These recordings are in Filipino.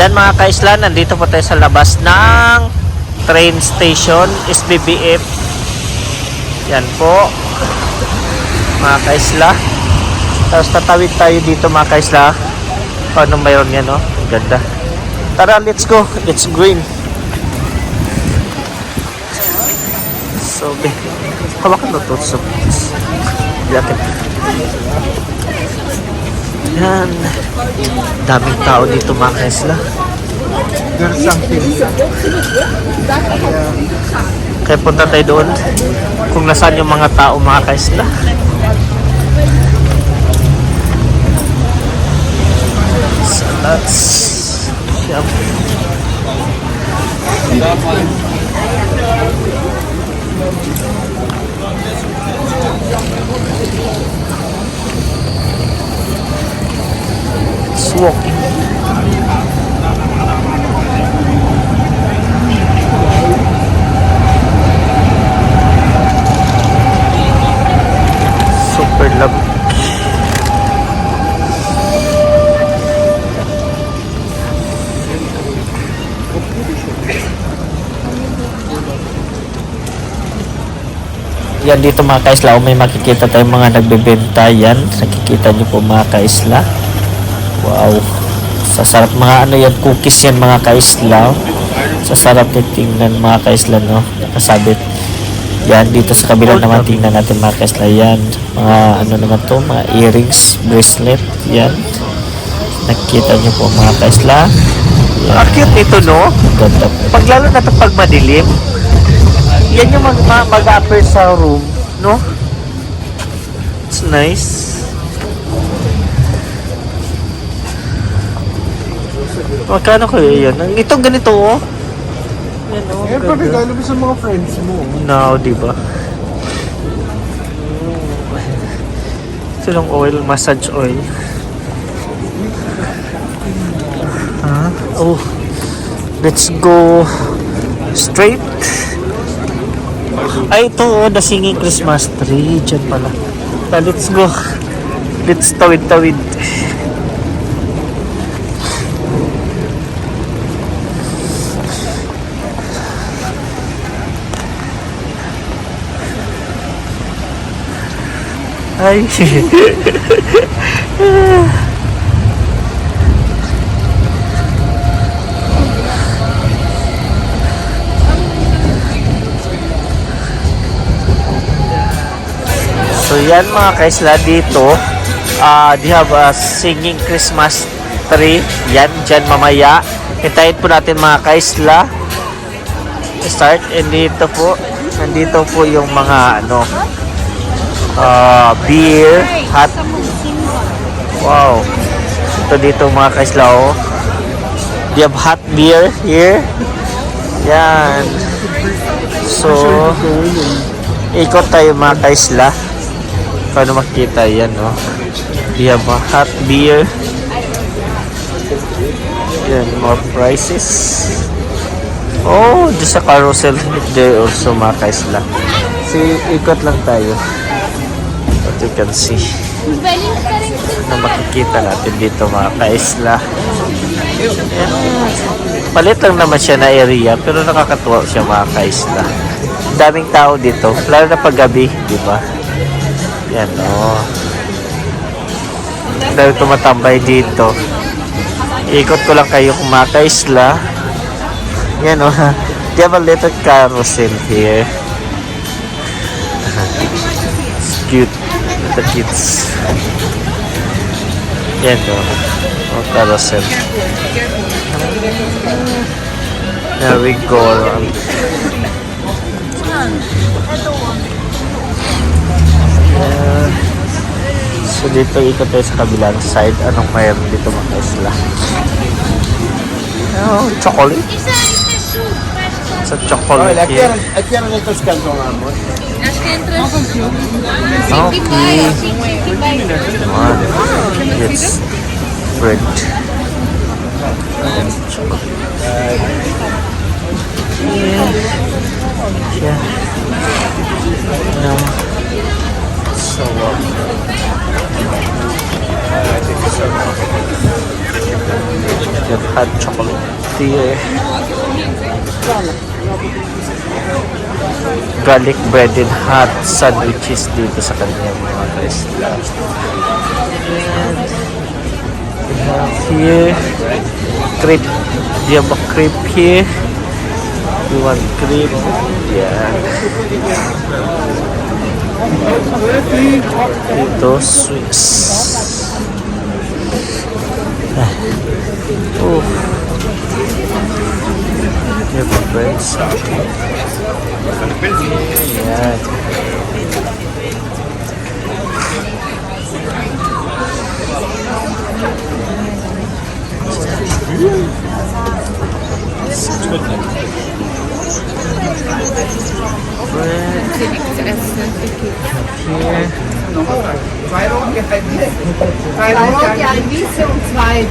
Yan mga kaisla, nandito po tayo sa labas ng train station, SBBF. Yan po mga kaisla. Tapos tatawid tayo dito mga kaisla. Paano mayroon yan, no? Ganda. Tara, let's go. It's green. So, hawakan mo ito. So, yakit. Yan. Daming tao dito mga kaisla. There's something. Kaya punta tayo doon kung nasaan yung mga tao mga kaisla. So let's shop. It's walking. Super love. Yan dito mga kaisla, may makikita tayong mga nagbebenta yan. Nakikita nyo po mga kaisla. Wow. Sasarap mga ano yan, cookies yan mga kaisla. Sasarap tingnan mga kaisla, no? Nakasabit. Yan, dito sa kabila naman tingnan natin mga kaisla. Yan, mga ano naman to, mga earrings, bracelet. Yan. Nakikita nyo po mga kaisla. Yan. Cute ito, no? Ganda. Paglalo na ito pag madilim. Yan yung mag-appear sa room, no? It's nice. Magkano kayo yan? Itong ganito, oh. Yan, oh. Eh, pwede gano'n sa mga friends mo. No, di ba? Ito lang oil, massage oil. Huh? Oh. Let's go straight. Ay, ito, oh, the singing Christmas tree. Diyan pala. Let's go. Let's tawid-tawid. Ay. So yan mga kaisla dito, they have a singing Christmas tree. Yan, dyan mamaya. Hintayin po natin mga kaisla. Start. And dito po, nandito po yung mga ano, beer, hot. Wow. Ito dito mga kaisla, oh. They have hot beer here. Yan. So, ikot tayo mga kaisla. Paano makita yan, no? We have a hot beer. Yan, more prices. Oh, there's a carousel there also mga kaisla. See, ikot lang tayo. What you can see. Na makikita natin dito mga kaisla. Yan. Palit lang naman siya na area, pero nakakatuwa siya mga kaisla. Daming tao dito, lalo na paggabi, di ba? Yan, o. Dahil tumatambay dito. Ikot ko lang kayo kung mga kaisla. Yan, o. They have a little carousel here. It's cute. The kids. Yan, o. O, carousel. There we go. So dito ikot tayo sa kabilang side. Anong mayroon dito mga kaisla? Oh, chocolate. It's a chocolate here. Aquí eran estos calzonamos. Okay. It's bread. Yeah. No. So Yung hot chocolate here. Garlic breaded hot sandwiches dito sa kanyang mga kaisla. We have here crepe. Do you have a crepe here? You want crepe? Yeah. Ito, Swiss. Oh. You have a bread. Yeah. Braucht ihr ein Wiese und zwei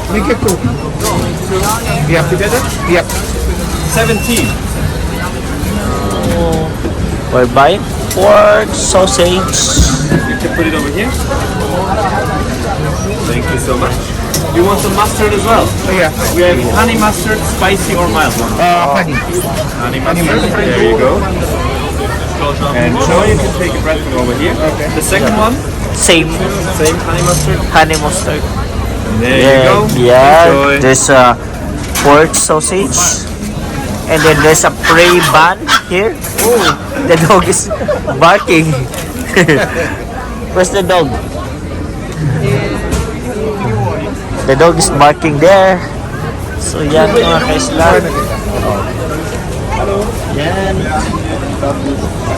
Make it two. Yeah, together? Yep. 17. We're buying pork sausage. You can put it over here. Thank you so much. You want some mustard as well? Yeah. We have honey mustard, spicy or mild one. Honey. Honey mustard. There you go. And now you can take a bread from over here. Okay. The second one, Same same honey mustard. honey mustard. There you go. Yeah. Enjoy. There's a pork sausage. And then there's a prey bun here. Oh, the dog is barking. Where's the dog? The dog is barking there. So yan mga kaisla. Yan.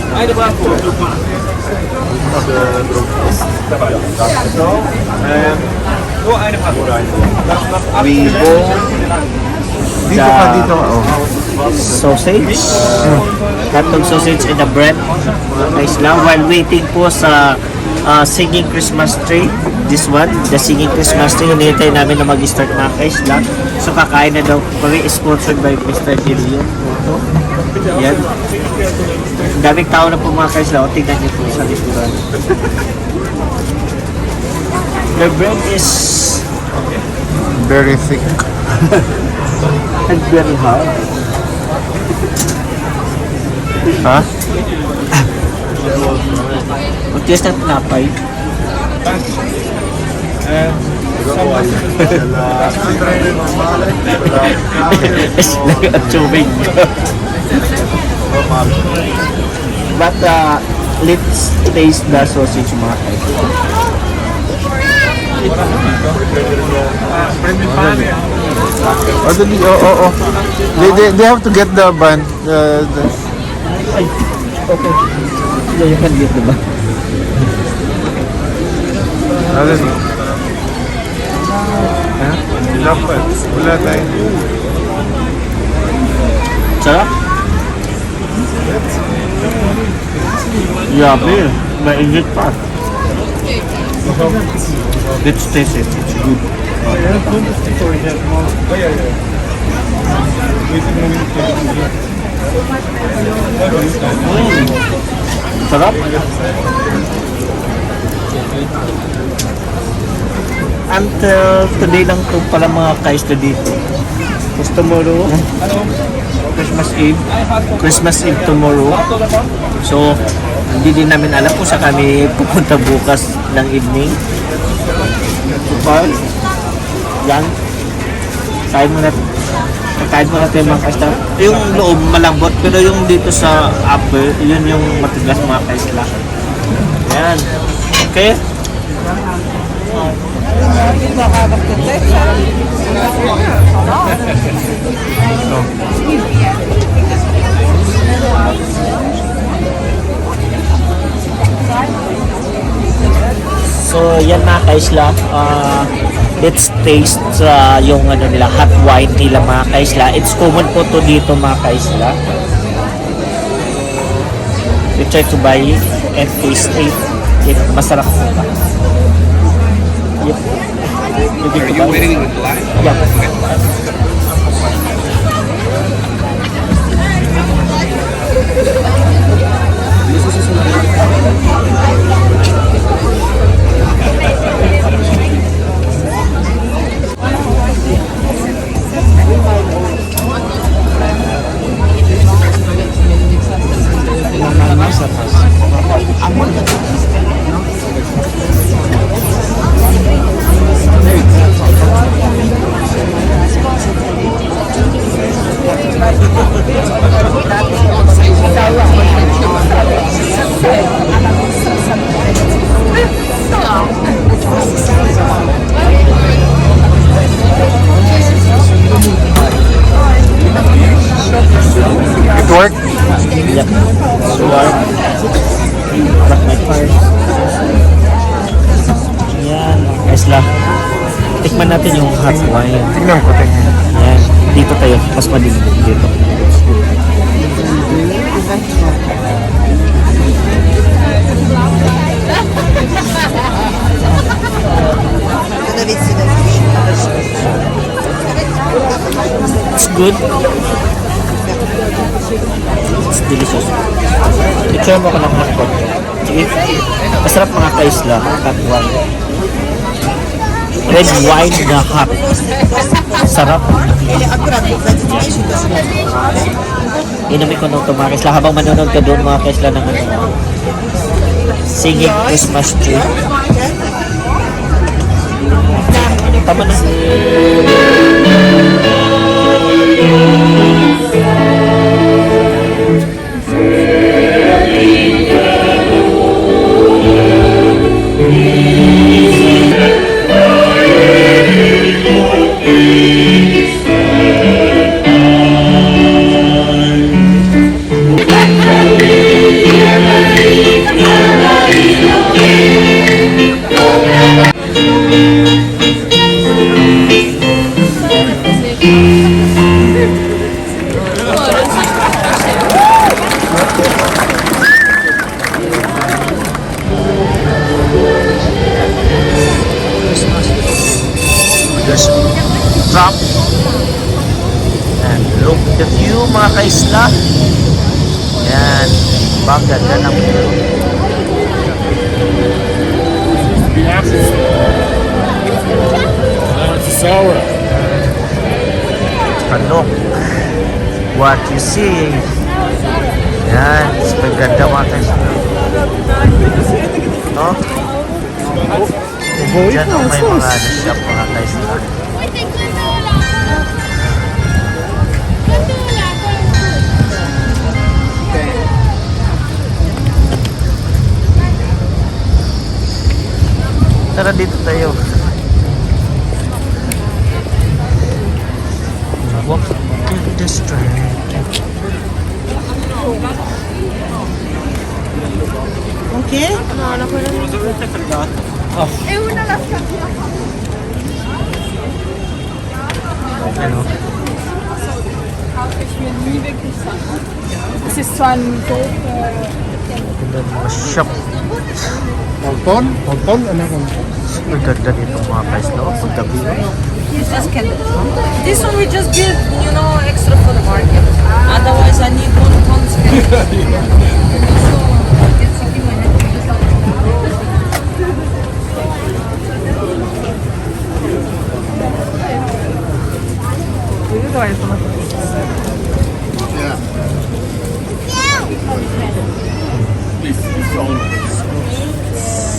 Eine Bar vor. Nur eine Bar. Dito ka, dito ka. Oh. Sausage. Hotdog sausage and the bread. Mga kaisla. While waiting po sa singing Christmas tree. This one, the singing Christmas tree. Hinihintay namin na mag-start mga kaisla. So kakain na daw kami. Sponsored by Mr. Gillian. Yan. Ang daming tao na po mga kaisla. O tingnan niyo po sa likuran. The bread is Very thick. and very hard. Ha? Mag-test ng tinapay. At tubig. But let's taste the sausage mga kayo. Oh, oh. They have to get the bun. Ay, okay. Yeah, you can get the bag. Dapat. Wala tayo. Sarap? Yabe. Mainit pa. Let's taste it. It's good. Sarap. Until today lang to pala mga kaisla dito. Tapos tomorrow, Christmas Eve tomorrow. So, hindi din namin alam kung saan kami pupunta bukas ng evening. But, yan. Kain muna tayo mga kaisla. Yung loob malambot, pero yung dito sa upper, yun yung matigas mga kaisla. Yan. Okay? So, yan mga kaisla. Let's taste yung ano nila, hot wine nila mga kaisla. It's common po to dito mga kaisla. We try to buy it and taste it. Masarap po ba? Yep. Are you waiting with the line? Yeah. It worked? Yep. Sure. Rock my card. Yan, mga kaisla. Tikman natin yung hot wine. Tingnan ko, tingnan. Yan. Dito tayo. Mas madilim dito. It's good. It's delicious. Picture mo ko ng hot pot. Sige. Masarap mga kaisla. Hot wine. Red wine na hot. Sarap. Inumin ko nung ito mga kaisla. Habang manonood ka doon mga kaisla ng ano, singing Christmas tree. Tama na. Just drop and look the view mga kaisla. Yan, baganda ng view. Look what you see. Yan, paganda mga kaisla. No? Diyan may mga shop mga kaisla. Tara dito tayo. Walk to the street. Okay? Ano? Es ist zwar ein Dorf, Ganda ng mga shop. Bolton? Bolton? Ano ko? Ang ganda dito mga kaisla. Paggabi. It's just candles. This one we just build, you know, extra for the market. Otherwise, I need 1 ton candles.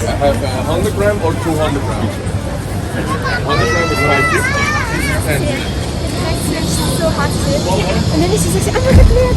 I have 100 gram or 200 gram. 100 gram is 550 and so hot. And then it's just like, oh my god,